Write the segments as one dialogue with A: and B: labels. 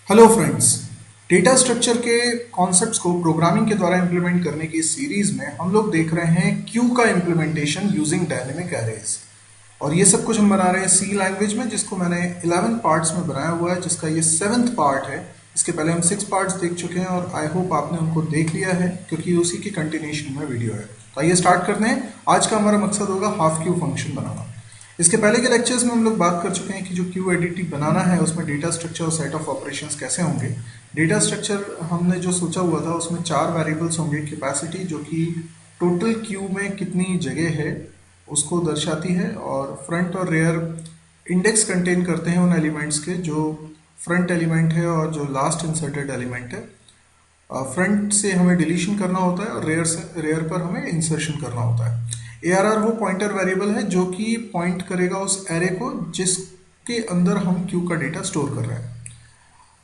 A: Hello friends. Data structure के concepts को programming के द्वारा इंप्लीमेंट करने की इस सीरीज में हम लोग देख रहे हैं क्यू का इंप्लीमेंटेशन यूजिंग डायनेमिक एरेज। और ये सब कुछ हम बना रहे हैं सी लैंग्वेज में, जिसको मैंने 11 पार्ट्स में बनाया हुआ है, जिसका ये 7th पार्ट है। इसके पहले हम 6 पार्ट्स देख चुके हैं और आई होप आपने उनको देख लिया है, क्योंकि उसी की कंटिन्यूशन में वीडियो है। तो आइए स्टार्ट करते हैं। आज का हमारा मकसद होगा हाफ क्यू फंक्शन बनाना। इसके पहले के लेक्चर्स में हम लोग बात कर चुके हैं कि जो क्यू एडिटी बनाना है उसमें डेटा स्ट्रक्चर और सेट ऑफ ऑपरेशंस कैसे होंगे। डेटा स्ट्रक्चर हमने जो सोचा हुआ था उसमें 4 वेरिएबल्स होंगे। कैपेसिटी, जो कि टोटल क्यू में कितनी जगह है उसको दर्शाती है, और फ्रंट और रेयर इंडेक्स कंटेन करते हैं उन एलिमेंट्स के जो फ्रंट एलिमेंट है और जो लास्ट इंसर्टेड एलिमेंट है। फ्रंट से हमें डिलीशन करना होता है और रेयर पर हमें इंसर्शन करना होता है। ARR वो पॉइंटर वेरिएबल है जो कि पॉइंट करेगा उस एरे को जिसके अंदर हम क्यू का डेटा स्टोर कर रहे हैं।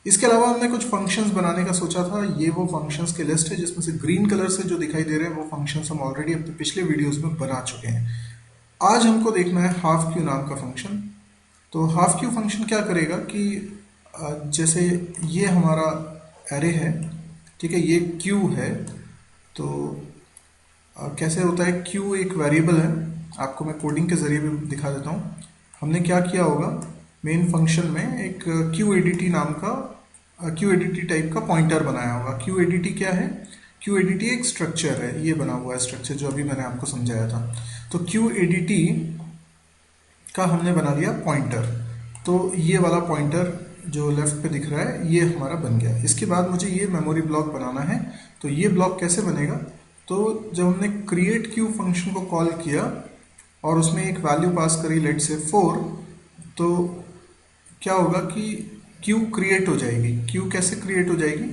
A: इसके अलावा हमने कुछ फंक्शंस बनाने का सोचा था। ये वो फंक्शंस की लिस्ट है जिसमें से ग्रीन कलर से जो दिखाई दे रहे हैं वो फंक्शंस हम ऑलरेडी अपने पिछले वीडियोस में बना चुके हैं। आज हमको देखना है हाफ क्यू नाम का फंक्शन। तो हाफ क्यू फंक्शन क्या करेगा कि जैसे ये हमारा एरे है, ठीक है, ये क्यू है। तो कैसे होता है, क्यू एक वेरिएबल है। आपको मैं कोडिंग के जरिए भी दिखा देता हूँ। हमने क्या किया होगा, मेन फंक्शन में एक क्यू एडिटी नाम का क्यू एडिटी टाइप का पॉइंटर बनाया होगा। क्यू एडिटी क्या है? क्यू एडिटी एक स्ट्रक्चर है, ये बना हुआ है स्ट्रक्चर जो अभी मैंने आपको समझाया था। तो क्यू एडिटी का हमने बना दिया पॉइंटर। तो ये वाला पॉइंटर जो लेफ्ट पे दिख रहा है ये हमारा बन गया। इसके बाद मुझे ये मेमोरी ब्लॉक बनाना है। तो ये ब्लॉक कैसे बनेगा, तो जब हमने क्रिएट क्यू फंक्शन को कॉल किया और उसमें एक वैल्यू पास करी, लेट से 4, तो क्या होगा कि क्यू क्रिएट हो जाएगी। क्यू कैसे क्रिएट हो जाएगी,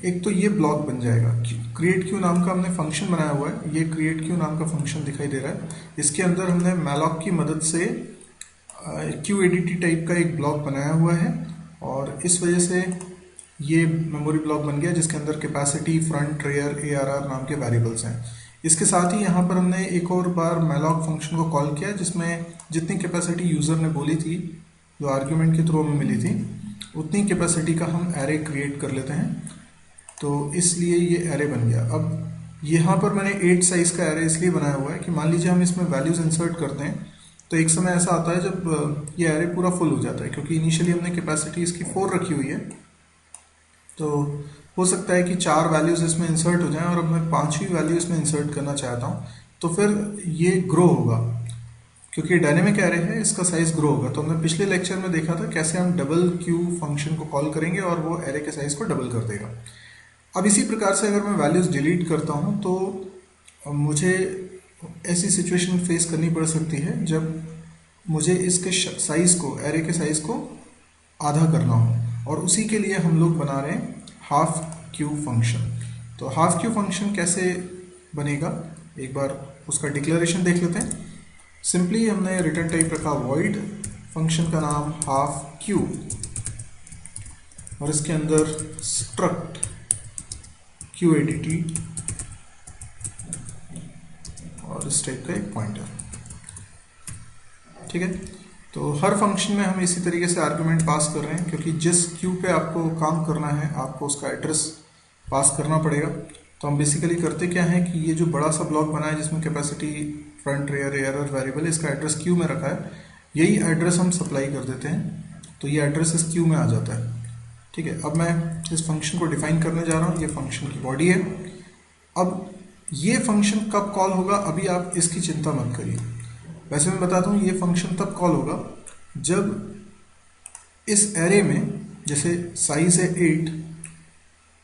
A: एक तो ये ब्लॉक बन जाएगा। क्रिएट क्यू नाम का हमने फंक्शन बनाया हुआ है, ये क्रिएट क्यू नाम का फंक्शन दिखाई दे रहा है। इसके अंदर हमने मैलॉक की मदद से क्यू एडिटी टाइप का एक ब्लॉक बनाया हुआ है, और इस वजह से ये मेमोरी ब्लॉक बन गया जिसके अंदर कैपेसिटी, फ्रंट, रेयर, ARR नाम के वेरिएबल्स हैं। इसके साथ ही यहाँ पर हमने एक और बार मैलॉक फंक्शन को कॉल किया जिसमें जितनी कैपेसिटी यूज़र ने बोली थी, जो आर्ग्यूमेंट के थ्रू हमें मिली थी, उतनी कैपेसिटी का हम एरे क्रिएट कर लेते हैं। तो इसलिए ये एरे बन गया। अब यहाँ पर मैंने 8 साइज़ का एरे इसलिए बनाया हुआ है कि मान लीजिए हम इसमें वैल्यूज़ इंसर्ट करते हैं तो एक समय ऐसा आता है जब ये एरे पूरा फुल हो जाता है, क्योंकि इनिशियली हमने कैपेसिटी इसकी 4 रखी हुई है। तो हो सकता है कि 4 वैल्यूज़ इसमें इंसर्ट हो जाएं और अब मैं 5वीं वैल्यू इसमें इंसर्ट करना चाहता हूँ, तो फिर ये ग्रो होगा। क्योंकि डायनेमिक एरे है, इसका साइज ग्रो होगा। तो हमने पिछले लेक्चर में देखा था कैसे हम डबल क्यू फंक्शन को कॉल करेंगे और वो एरे के साइज को डबल कर देगा। अब इसी प्रकार से अगर मैं वैल्यूज़ डिलीट करता हूँ तो मुझे ऐसी सिचुएशन फेस करनी पड़ सकती है जब मुझे इसके साइज़ को, एरे के साइज़ को आधा करना हो, और उसी के लिए हम लोग बना रहे हैं हाफ क्यू फंक्शन। तो हाफ क्यू फंक्शन कैसे बनेगा, एक बार उसका डिक्लेरेशन देख लेते हैं। सिंपली हमने रिटर्न टाइप रखा वॉइड, फंक्शन का नाम हाफ क्यू, और इसके अंदर स्ट्रक्ट क्यू एडिटी और इस टाइप का एक पॉइंटर। ठीक है, तो हर फंक्शन में हम इसी तरीके से आर्गुमेंट पास कर रहे हैं, क्योंकि जिस क्यू पे आपको काम करना है आपको उसका एड्रेस पास करना पड़ेगा। तो हम बेसिकली करते क्या है कि ये जो बड़ा सा ब्लॉक बना है जिसमें capacity, front, rear, ARR variable, इसका एड्रेस क्यू में रखा है, यही एड्रेस हम सप्लाई कर देते हैं। तो ये एड्रेस इस क्यू में आ जाता है। ठीक है, अब मैं इस फंक्शन को डिफाइन करने जा रहा हूँ। ये फंक्शन की बॉडी है। अब ये फंक्शन कब कॉल होगा अभी आप इसकी चिंता मत करिए। वैसे मैं बताता हूँ, ये फंक्शन तब कॉल होगा जब इस एरे में जैसे साइज है 8,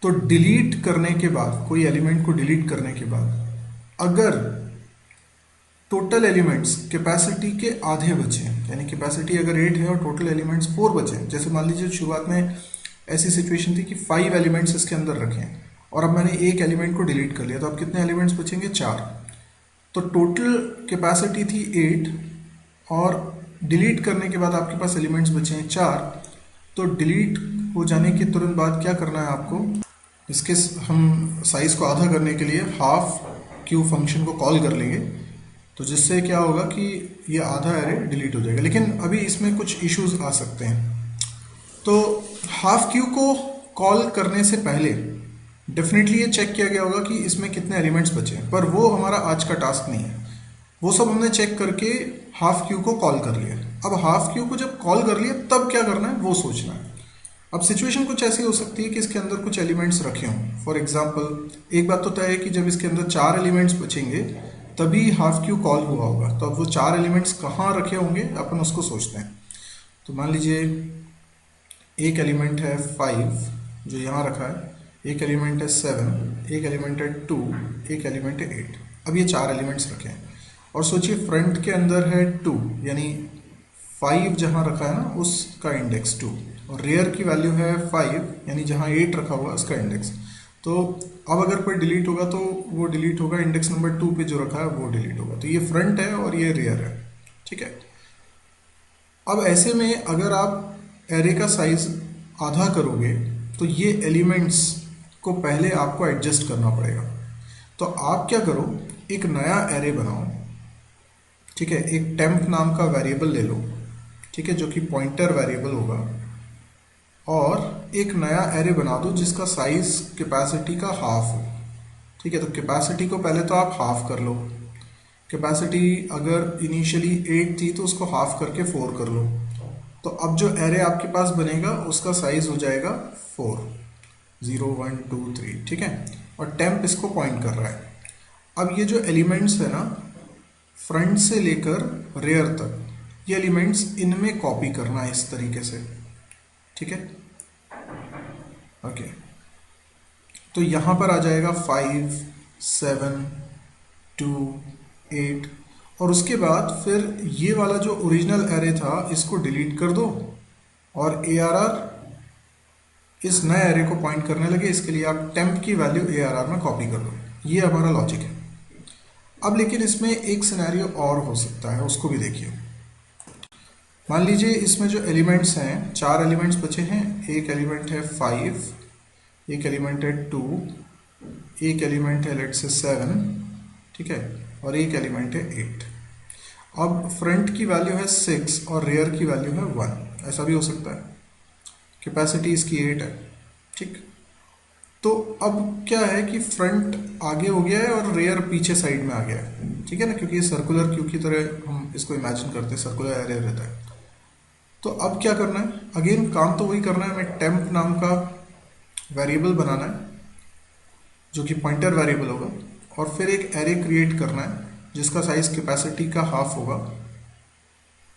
A: तो डिलीट करने के बाद, कोई एलिमेंट को डिलीट करने के बाद अगर टोटल एलिमेंट्स कैपेसिटी के आधे बचे, यानी कैपेसिटी अगर 8 है और टोटल एलिमेंट्स 4 बचे, जैसे मान लीजिए शुरुआत में ऐसी सिचुएशन थी कि 5 एलिमेंट्स इसके अंदर रखे हैं और अब मैंने एक एलिमेंट को डिलीट कर लिया, तो अब कितने एलिमेंट्स बचेंगे? 4। तो टोटल कैपेसिटी थी 8 और डिलीट करने के बाद आपके पास एलिमेंट्स बचे हैं 4। तो डिलीट हो जाने के तुरंत बाद क्या करना है आपको, इसके हम साइज को आधा करने के लिए हाफ क्यू फंक्शन को कॉल कर लेंगे। तो जिससे क्या होगा कि ये आधा एरे डिलीट हो जाएगा। लेकिन अभी इसमें कुछ इश्यूज आ सकते हैं। तो हाफ क्यू को कॉल करने से पहले डेफिनेटली ये चेक किया गया होगा कि इसमें कितने एलिमेंट्स बचे हैं, पर वो हमारा आज का टास्क नहीं है। वो सब हमने चेक करके हाफ क्यू को कॉल कर लिया। अब हाफ क्यू को जब कॉल कर लिया तब क्या करना है वो सोचना है। अब सिचुएशन कुछ ऐसी हो सकती है कि इसके अंदर कुछ एलिमेंट्स रखे हों। फॉर एग्जांपल एक बात तो तय है कि जब इसके अंदर 4 एलिमेंट्स बचेंगे तभी हाफ क्यू कॉल हुआ होगा। तो अब वो 4 एलिमेंट्स कहाँ रखे होंगे अपन उसको सोचते हैं। तो मान लीजिए एक एलिमेंट है 5 जो यहाँ रखा है, एक एलिमेंट है 7, एक एलिमेंट है 2, एक एलिमेंट है 8। अब ये 4 एलिमेंट्स रखे हैं और सोचिए फ्रंट के अंदर है 2, यानी 5 जहाँ रखा है ना उसका इंडेक्स 2, और रेयर की वैल्यू है 5 यानी जहाँ 8 रखा हुआ उसका इंडेक्स। तो अब अगर कोई डिलीट होगा तो वो डिलीट होगा इंडेक्स नंबर 2 पे जो रखा है वो डिलीट होगा। तो ये फ्रंट है और ये रेयर है, ठीक है। अब ऐसे में अगर आप एरे का साइज आधा करोगे तो ये एलिमेंट्स को पहले आपको एडजस्ट करना पड़ेगा। तो आप क्या करो, एक नया एरे बनाओ, ठीक है। एक टेम्प नाम का वेरिएबल ले लो, ठीक है, जो कि पॉइंटर वेरिएबल होगा, और एक नया एरे बना दो जिसका साइज कैपेसिटी का हाफ हो, ठीक है। तो कैपेसिटी को पहले तो आप हाफ कर लो। कैपेसिटी अगर इनिशियली 8 थी तो उसको हाफ करके 4 कर लो। तो अब जो एरे आपके पास बनेगा उसका साइज हो जाएगा 4, 0 1 2 3, ठीक है। और टेम्प इसको पॉइंट कर रहा है। अब ये जो एलिमेंट्स है ना फ्रंट से लेकर रेयर तक, ये एलिमेंट्स इनमें कॉपी करना है इस तरीके से, ठीक है। ओके, तो यहां पर आ जाएगा 5 7 2 8, और उसके बाद फिर ये वाला जो ओरिजिनल एरे था इसको डिलीट कर दो और ARR इस नए एरे को पॉइंट करने लगे। इसके लिए आप टेम्प की वैल्यू ARR में कॉपी कर दो। ये हमारा लॉजिक है। अब लेकिन इसमें एक सिनेरियो और हो सकता है, उसको भी देखिए। मान लीजिए इसमें जो एलिमेंट्स हैं, 4 एलिमेंट्स बचे हैं। एक एलिमेंट है 5, एक एलिमेंट है 2, एक एलिमेंट है लेट्स से 7, ठीक है, और एक एलिमेंट है 8। अब फ्रंट की वैल्यू है 6 और रेयर की वैल्यू है 1, ऐसा भी हो सकता है। कैपेसिटी इसकी 8 है, ठीक। तो अब क्या है कि फ्रंट आगे हो गया है और रेयर पीछे साइड में आ गया है, ठीक है ना, क्योंकि ये सर्कुलर क्यू की तरह हम इसको इमेजिन करते हैं, सर्कुलर एरे रहता है। तो अब क्या करना है, अगेन काम तो वही करना है, हमें टेम्प नाम का वेरिएबल बनाना है जो कि पॉइंटर वेरिएबल होगा, और फिर एक एरे क्रिएट करना है जिसका साइज कैपेसिटी का हाफ होगा,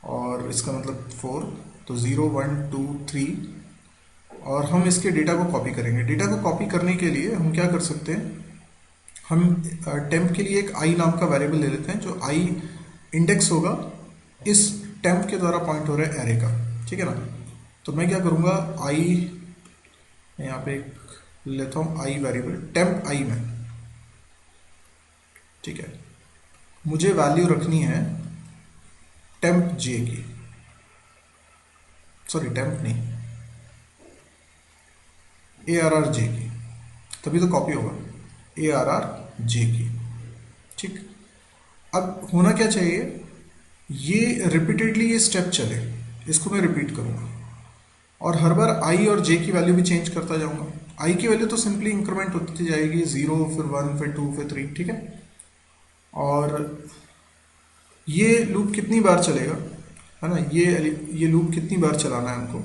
A: और इसका मतलब 4, तो 0 1 2 3, और हम इसके डेटा को कॉपी करेंगे। डेटा को कॉपी करने के लिए हम क्या कर सकते हैं, हम टेम्प के लिए एक आई नाम का वेरिएबल ले लेते हैं, जो आई इंडेक्स होगा इस टेम्प के द्वारा पॉइंट हो रहा है एरे का, ठीक है ना। तो मैं क्या करूँगा, आई यहाँ पे लेता हूँ आई वेरिएबल टेम्प आई में, ठीक है। मुझे वैल्यू रखनी है टेम्प जे की, सॉरी टेम्प नहीं, ARR जे की, तभी तो कॉपी होगा, ARR जे की, ठीक। अब होना क्या चाहिए, ये रिपीटेडली ये स्टेप चले, इसको मैं रिपीट करूंगा और हर बार आई और जे की वैल्यू भी चेंज करता जाऊंगा। आई की वैल्यू तो सिंपली इंक्रीमेंट होती जाएगी, 0 फिर 1 फिर 2 फिर 3, ठीक है। और ये लूप कितनी बार चलेगा, है ना, ये लूप कितनी बार चलाना है हमको,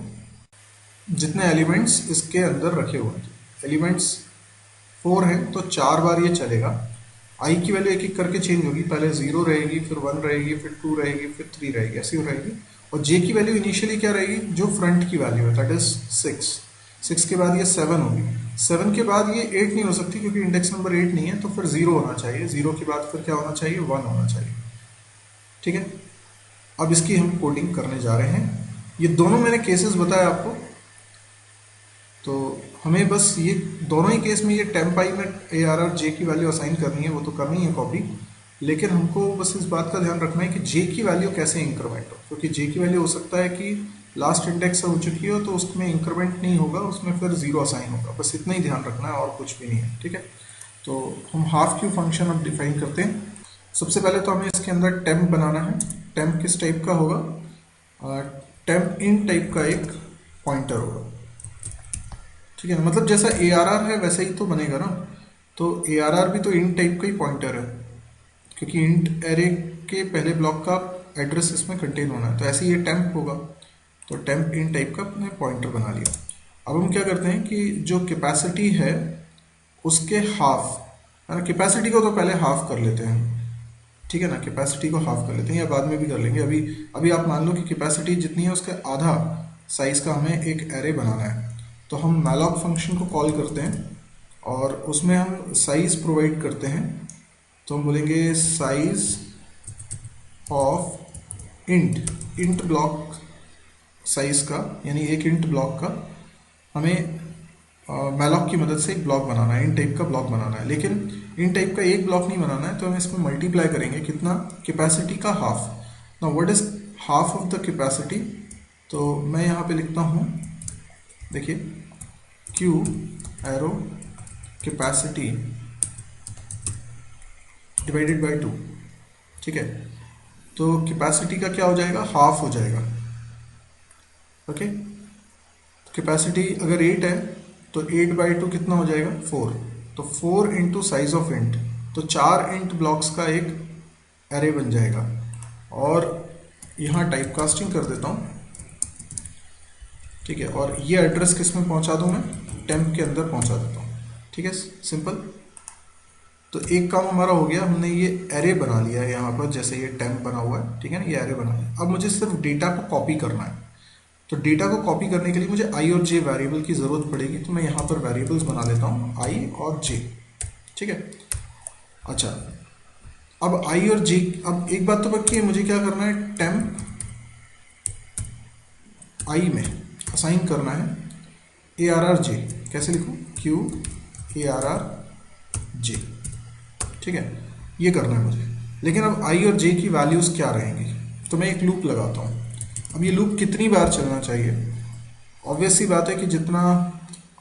A: जितने एलिमेंट्स इसके अंदर रखे हुए हैं। एलिमेंट्स 4 हैं तो 4 बार ये चलेगा। आई की वैल्यू एक एक करके चेंज होगी, पहले 0 रहेगी, फिर 1 रहेगी, फिर 2 रहेगी, फिर 3 रहेगी, ऐसी रहेगी। और जे की वैल्यू इनिशियली क्या रहेगी, जो फ्रंट की वैल्यू है, दैट इज 6 के बाद ये 7 होगी, 7 के बाद ये 8 नहीं हो सकती क्योंकि इंडेक्स नंबर 8 नहीं है, तो फिर 0 होना चाहिए, 0 के बाद फिर क्या होना चाहिए, 1 होना चाहिए, ठीक है। अब इसकी हम कोडिंग करने जा रहे हैं। ये दोनों मैंने केसेस बताए आपको, तो हमें बस ये दोनों ही केस में ये टेम्प आई में ARR जे की वैल्यू असाइन करनी है, वो तो करनी है कॉपी, लेकिन हमको बस इस बात का ध्यान रखना है कि जे की वैल्यू कैसे इंक्रीमेंट हो, क्योंकि जे की वैल्यू हो सकता है कि लास्ट इंडेक्स हो चुकी हो तो उसमें इंक्रीमेंट नहीं होगा, उसमें फिर 0 असाइन होगा, बस इतना ही ध्यान रखना है और कुछ भी नहीं है, ठीक है। तो हम हाफ क्यू फंक्शन अब डिफाइन करते हैं। सबसे पहले तो हमें इसके अंदर टेम्प बनाना है। टेम्प किस टाइप का होगा, टेम्प इन टाइप का एक पॉइंटर होगा, ठीक है ना। मतलब जैसा ARR है वैसा ही तो बनेगा ना। तो ARR भी तो इंट टाइप का ही पॉइंटर है, क्योंकि इंट एरे के पहले ब्लॉक का एड्रेस इसमें कंटेन होना है। तो ऐसे ही ये टेम्प होगा, तो टेम्प इंट टाइप का अपने पॉइंटर बना लिया। अब हम क्या करते हैं कि जो कैपेसिटी है उसके हाफ, है ना, कैपेसिटी को तो पहले हाफ कर लेते हैं, ठीक है ना। कैपेसिटी को हाफ कर लेते हैं या बाद में भी कर लेंगे। अभी अभी आप मान लो कि कैपेसिटी जितनी है उसके आधा साइज का हमें एक एरे बनाना है। तो हम मैलॉक फंक्शन को कॉल करते हैं और उसमें हम साइज प्रोवाइड करते हैं। तो हम बोलेंगे size of int block size का, यानी एक इंट ब्लॉक का हमें मैलॉक की मदद से एक ब्लॉक बनाना है, इन टाइप का ब्लॉक बनाना है। लेकिन इन टाइप का एक ब्लॉक नहीं बनाना है, तो हम इसमें मल्टीप्लाई करेंगे कितना, कैपेसिटी का half. Now what is half of the capacity? तो मैं यहाँ पे लिखता हूँ, देखिए, Q arrow capacity divided by 2, ठीक है। तो कैपेसिटी का क्या हो जाएगा, हाफ हो जाएगा, ओके। कैपेसिटी अगर 8 है तो 8/2 कितना हो जाएगा, 4। तो 4 इंटू साइज ऑफ इंट, तो 4 इंट ब्लॉक्स का एक एरे बन जाएगा। और यहाँ टाइप कास्टिंग कर देता हूँ, ठीक है। और ये एड्रेस किस में पहुँचा दूँ मैं, टेम्प के अंदर पहुँचा देता हूँ, ठीक है, सिंपल। तो एक काम हमारा हो गया, हमने ये एरे बना लिया है यहाँ पर, जैसे ये टेम्प बना हुआ है, ठीक है ना, ये एरे बना लिया। अब मुझे सिर्फ डेटा को कॉपी करना है। तो डेटा को कॉपी करने के लिए मुझे आई और जे वेरिएबल की ज़रूरत पड़ेगी। तो मैं यहाँ पर वेरिएबल्स बना लेता हूँ, आई और जे, ठीक है। अच्छा, अब आई और जे, अब एक बात तो पक्की है, मुझे क्या करना है, टेम्प आई में असाइन करना है ARR जे। कैसे लिखूँ, क्यू ARR जे, ठीक है, ये करना है मुझे। लेकिन अब आई और जे की वैल्यूज़ क्या रहेंगी, तो मैं एक लूप लगाता हूँ। अब ये लूप कितनी बार चलना चाहिए, ऑब्वियस सी बात है कि जितना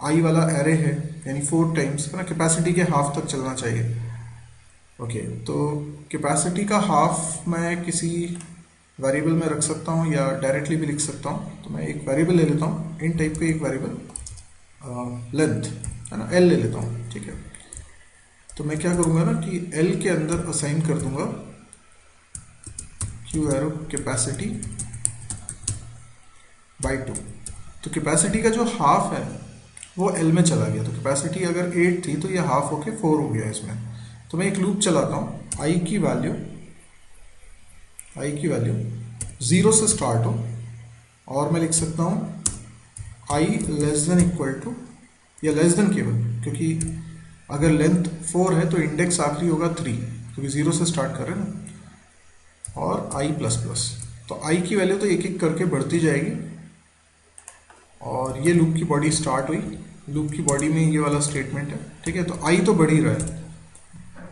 A: आई वाला एरे है यानी 4 टाइम्स, है ना, कैपेसिटी के हाफ तक चलना चाहिए, ओके। तो कैपेसिटी का हाफ मैं किसी वेरिएबल में रख सकता हूँ या डायरेक्टली भी लिख सकता हूँ। तो मैं एक वेरिएबल ले लेता हूँ, इन टाइप का एक वेरिएबल लेंथ, है ना, एल ले लेता हूँ, ठीक है। तो मैं क्या करूँगा ना कि एल के अंदर असाइन कर दूंगा क्यू एरो कैपेसिटी बाई 2। तो कैपेसिटी का जो हाफ है वो एल में चला गया। तो कैपेसिटी अगर 8 थी तो ये हाफ होके 4 हो गया इसमें। तो मैं एक लूप चलाता हूँ, आई की वैल्यू 0 से स्टार्ट हो, और मैं लिख सकता हूँ आई लेस देन इक्वल टू या लेस देन केवल, क्योंकि अगर लेंथ 4 है तो इंडेक्स आखिरी होगा 3, क्योंकि 0 से स्टार्ट कर रहे हैं ना, और आई प्लस प्लस। तो आई की वैल्यू तो एक एक करके बढ़ती जाएगी। और ये लूप की बॉडी स्टार्ट हुई, लूप की बॉडी में ये वाला स्टेटमेंट है, ठीक है। तो आई तो बढ़ ही रहा है,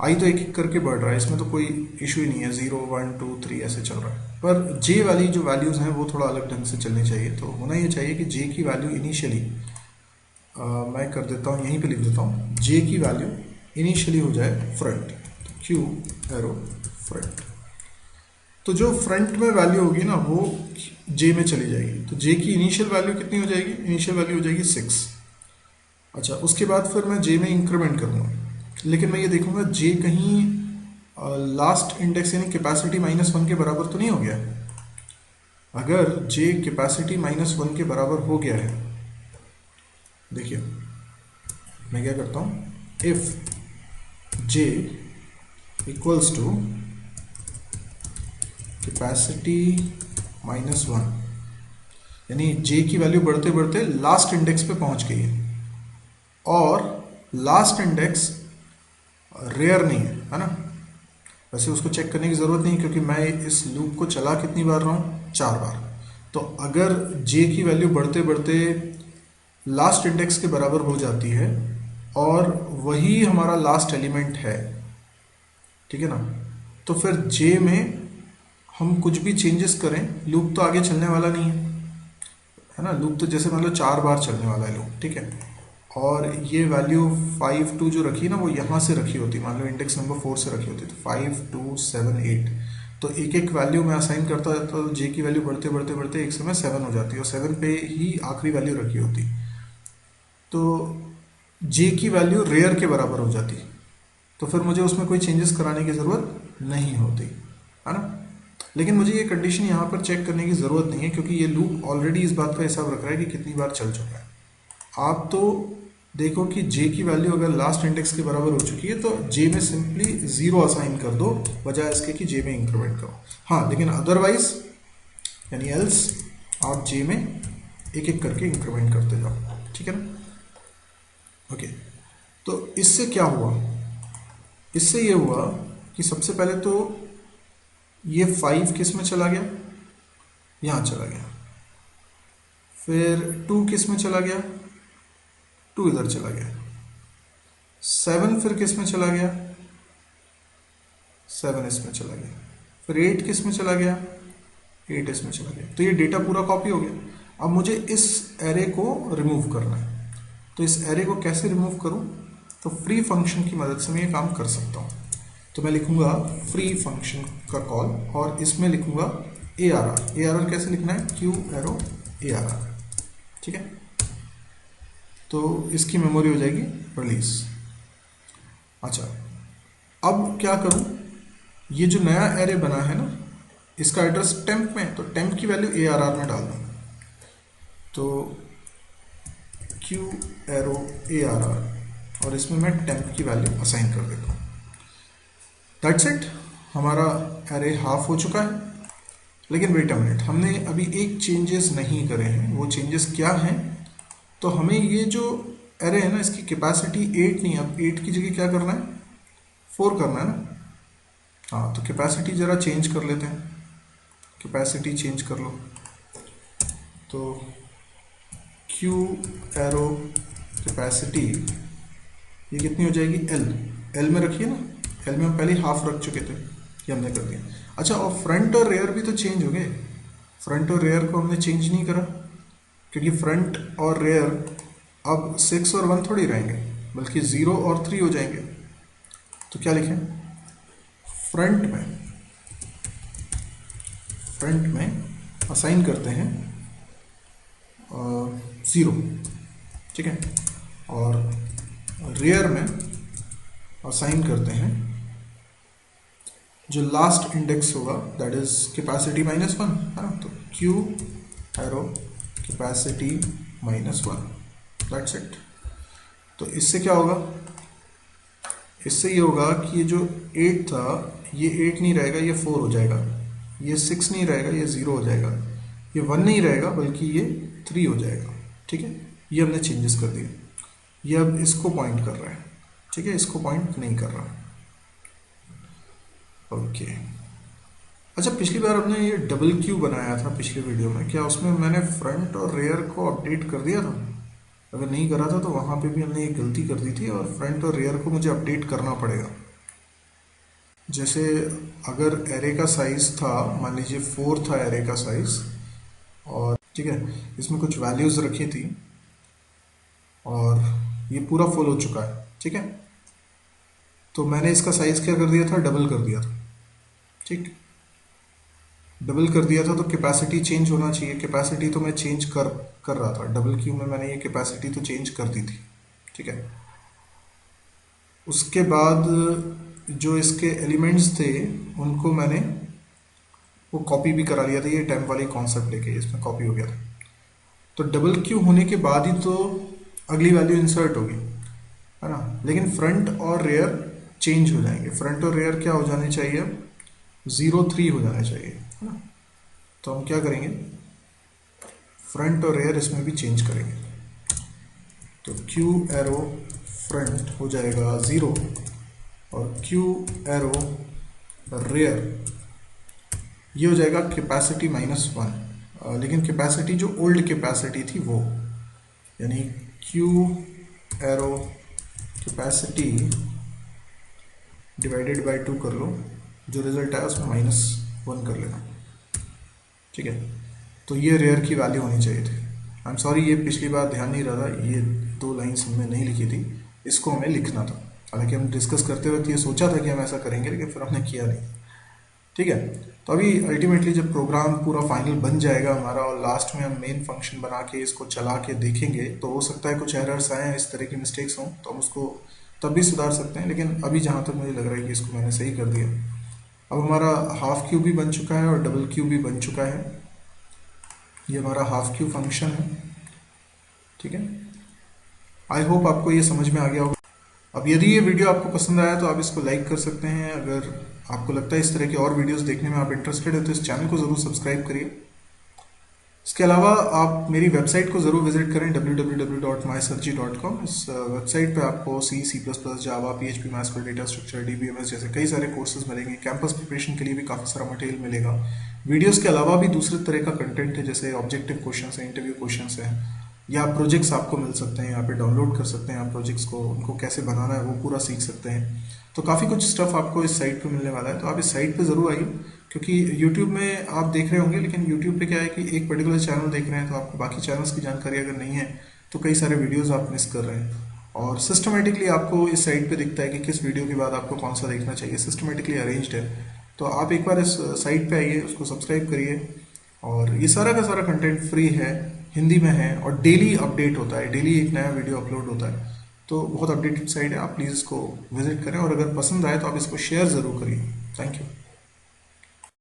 A: आई तो एक एक करके बढ़ रहा है, इसमें तो कोई इशू ही नहीं है, 0 1 2 3 ऐसे चल रहा है। पर जे वाली जो वैल्यूज़ हैं वो थोड़ा अलग ढंग से चलनी चाहिए। तो होना ये चाहिए कि जे की वैल्यू इनिशियली मैं कर देता हूँ, यहीं पे लिख देता हूँ, जे की वैल्यू इनिशियली हो जाए फ्रंट, क्यू एरो फ्रंट। तो जो फ्रंट में वैल्यू होगी ना वो जे में चली जाएगी। तो जे की इनिशियल वैल्यू कितनी हो जाएगी, इनिशियल वैल्यू हो जाएगी 6। अच्छा, उसके बाद फिर मैं जे में इंक्रीमेंट करूँगा, लेकिन मैं ये देखूँगा जे कहीं लास्ट इंडेक्स यानी कैपेसिटी -1 के बराबर तो नहीं हो गया। अगर जे कैपेसिटी -1 के बराबर हो गया है, देखिए मैं क्या करता हूँ, if J equals to capacity -1, यानी जे की वैल्यू बढ़ते बढ़ते लास्ट इंडेक्स पे पहुंच गई है, और लास्ट इंडेक्स रेयर नहीं है ना। वैसे उसको चेक करने की ज़रूरत नहीं, क्योंकि मैं इस लूप को चला कितनी बार रहा हूँ, 4 बार। तो अगर जे की वैल्यू बढ़ते बढ़ते लास्ट इंडेक्स के बराबर हो जाती है और वही हमारा लास्ट एलिमेंट है, ठीक है ना, तो फिर जे में हम कुछ भी चेंजेस करें, लूप तो आगे चलने वाला नहीं है ना। लूप तो जैसे मान लो 4 बार चलने वाला है लूप, ठीक है। और ये वैल्यू 5 2 जो रखी ना वो यहाँ से रखी होती, मान लो इंडेक्स नंबर 4 से रखी होती, तो 5 2 7 8, तो एक एक वैल्यू मैं असाइन करता जाता तो जे की वैल्यू बढ़ते बढ़ते बढ़ते एक समय 7 हो जाती है और 7 पे ही आखिरी वैल्यू रखी होती, तो जे की वैल्यू रेयर के बराबर हो जाती, तो फिर मुझे उसमें कोई चेंजेस कराने की ज़रूरत नहीं होती, है ना। लेकिन मुझे ये कंडीशन यहाँ पर चेक करने की ज़रूरत नहीं है क्योंकि ये लूप ऑलरेडी इस बात का हिसाब रख रहा है कि कितनी बार चल चुका है। आप तो देखो कि j की वैल्यू अगर लास्ट इंडेक्स के बराबर हो चुकी है तो j में सिंपली 0 असाइन कर दो बजाय इसके कि j में इंक्रीमेंट करो। हाँ, लेकिन अदरवाइज यानी एल्स आप j में एक एक करके इंक्रीमेंट करते जाओ, ठीक है ना। ओके, तो इससे क्या हुआ, इससे ये हुआ कि सबसे पहले तो ये 5 किस में चला गया, यहाँ चला गया, फिर 2 किस में चला गया, 2 इधर चला गया, 7 फिर किस में चला गया, 7 इसमें चला गया, फिर 8 किस में चला गया, 8 इसमें चला गया। तो ये डेटा पूरा कॉपी हो गया। अब मुझे इस एरे को रिमूव करना है, तो इस एरे को कैसे रिमूव करूं, तो फ्री फंक्शन की मदद से मैं ये काम कर सकता हूं। तो मैं लिखूंगा फ्री फंक्शन का कॉल और इसमें लिखूंगा ARR। ARR कैसे लिखना है, Q एरो ARR, ठीक है। तो इसकी मेमोरी हो जाएगी रिलीज। अच्छा, अब क्या करूं, ये जो नया एरे बना है ना, इसका एड्रेस टेम्प में है, तो टेम्प की वैल्यू ARR में डाल दूं, तो Q एरो ARR और इसमें मैं टेम्प की वैल्यू असाइन कर देता हूं। दैट्स इट, हमारा एरे हाफ हो चुका है। लेकिन वेट अ मिनट, हमने अभी एक चेंजेस नहीं करे हैं। वो चेंजेस क्या हैं, तो हमें ये जो एरे है ना, इसकी कैपेसिटी 8 नहीं, अब 8 की जगह क्या करना है, 4 करना है ना। हाँ, तो कैपेसिटी ज़रा चेंज कर लेते हैं, कैपेसिटी चेंज कर लो, तो Q एरो कैपेसिटी ये कितनी हो जाएगी, L में रखिए ना, L में हम पहले हाफ रख चुके थे, ये हमने कर दिया। अच्छा, और फ्रंट और रेयर भी तो चेंज हो गए, फ्रंट और रेयर को हमने चेंज नहीं करा क्योंकि फ्रंट और रेयर अब 6 और 1 थोड़ी रहेंगे, बल्कि 0 और 3 हो जाएंगे। तो क्या लिखें, फ्रंट में असाइन करते हैं 0, ठीक है, और रेयर में असाइन करते हैं जो लास्ट इंडेक्स होगा, दैट इज कैपेसिटी -1, है ना। तो Q arrow capacity -1, that's it. तो इससे क्या होगा, इससे ये होगा कि ये जो 8 था, ये 8 नहीं रहेगा, ये 4 हो जाएगा, ये 6 नहीं रहेगा, ये 0 हो जाएगा, ये 1 नहीं रहेगा बल्कि ये 3 हो जाएगा, ठीक है। ये हमने चेंजेस कर दिए। ये अब इसको पॉइंट कर रहा है, ठीक है, इसको पॉइंट नहीं कर रहा। ओके, अच्छा, पिछली बार हमने ये डबल क्यू बनाया था पिछले वीडियो में, क्या उसमें मैंने फ्रंट और रेयर को अपडेट कर दिया था? अगर नहीं करा था तो वहाँ पे भी हमने एक गलती कर दी थी और फ्रंट और रेयर को मुझे अपडेट करना पड़ेगा। जैसे अगर एरे का साइज था, मान लीजिए 4 था एरे का साइज, और ठीक है, इसमें कुछ वैल्यूज रखी थी और ये पूरा फुल हो चुका है, ठीक है, तो मैंने इसका साइज क्या कर दिया था, डबल कर दिया था, ठीक, डबल कर दिया था। तो कैपेसिटी चेंज होना चाहिए, कैपेसिटी तो मैं चेंज कर रहा था, डबल क्यू में मैंने ये कैपेसिटी तो चेंज कर दी थी, ठीक है। उसके बाद जो इसके एलिमेंट्स थे उनको मैंने वो कॉपी भी करा लिया था, ये टेम्प वाली कॉन्सेप्ट लेके इसमें कॉपी हो गया था। तो डबल क्यू होने के बाद ही तो अगली वैल्यू इंसर्ट होगी, है ना। लेकिन फ्रंट और रेयर चेंज हो जाएंगे, फ्रंट और रेयर क्या हो जाने चाहिए, 0 3 हो जाने चाहिए, है ना। तो हम क्या करेंगे, फ्रंट और रेयर इसमें भी चेंज करेंगे। तो Q एरो फ्रंट हो जाएगा 0 और Q एरो रेयर ये हो जाएगा कैपेसिटी -1, लेकिन कैपेसिटी जो ओल्ड कैपेसिटी थी वो, यानी Q arrow capacity divided by 2 कर लो, जो रिजल्ट आया उसमें -1 कर लेना, ठीक है। तो ये रेयर की वैल्यू होनी चाहिए थी। आई एम सॉरी, ये पिछली बार ध्यान नहीं रहा था, ये 2 लाइन्स हमने नहीं लिखी थी, इसको हमें लिखना था। हालांकि हम डिस्कस करते वक्त ये सोचा था कि हम ऐसा करेंगे, लेकिन फिर हमने किया नहीं। ठीक है। तो अभी अल्टीमेटली जब प्रोग्राम पूरा फाइनल बन जाएगा हमारा और लास्ट में हम मेन फंक्शन बना के इसको चला के देखेंगे, तो हो सकता है कुछ एरर्स आए, इस तरह की मिस्टेक्स हों, तो हम उसको तब भी सुधार सकते हैं। लेकिन अभी जहाँ तक मुझे लग रहा है कि इसको मैंने सही कर दिया। अब हमारा हाफ क्यूब भी बन चुका है और डबल क्यूब भी बन चुका है। ये हमारा हाफ क्यूब फंक्शन है। ठीक है, आई होप आपको ये समझ में आ गया होगा। अब यदि ये वीडियो आपको पसंद आया तो आप इसको लाइक कर सकते हैं। अगर आपको लगता है इस तरह के और वीडियोस देखने में आप इंटरेस्टेड है तो इस चैनल को ज़रूर सब्सक्राइब करिए। इसके अलावा आप मेरी वेबसाइट को ज़रूर विजिट करें www.mysurgy.com। इस वेबसाइट पे आपको सी प्लस प्लस, जावा, PHP, MySQL, data structure, DBMS जैसे कई सारे कोर्सेज मिलेंगे। कैंपस प्रिपरेशन के लिए भी काफ़ी सारा मटेरियल मिलेगा। वीडियोस के अलावा भी दूसरे तरह का कंटेंट है, जैसे ऑब्जेक्टिव क्वेश्चन है, इंटरव्यू क्वेश्चन है, या प्रोजेक्ट्स आपको मिल सकते हैं। यहाँ पे डाउनलोड कर सकते हैं आप प्रोजेक्ट्स को, उनको कैसे बनाना है वो पूरा सीख सकते हैं। तो काफ़ी कुछ स्टफ आपको इस साइट पे मिलने वाला है, तो आप इस साइट पे ज़रूर आइए। क्योंकि YouTube में आप देख रहे होंगे, लेकिन YouTube पे क्या है कि एक पर्टिकुलर चैनल देख रहे हैं तो आपको बाकी चैनल्स की जानकारी अगर नहीं है तो कई सारे वीडियोस आप मिस कर रहे हैं। और सिस्टमेटिकली आपको इस साइट पे दिखता है कि किस वीडियो के बाद आपको कौन सा देखना चाहिए, सिस्टमेटिकली अरेंज्ड है। तो आप एक बार इस साइट पे आइए, उसको सब्सक्राइब करिए। और ये सारा का सारा कंटेंट फ्री है, हिंदी में है, और डेली अपडेट होता है, डेली एक नया वीडियो अपलोड होता है। तो बहुत अपडेटेड साइट है, आप प्लीज़ इसको विजिट करें। और अगर पसंद आए तो आप इसको शेयर ज़रूर करिए। Thank you.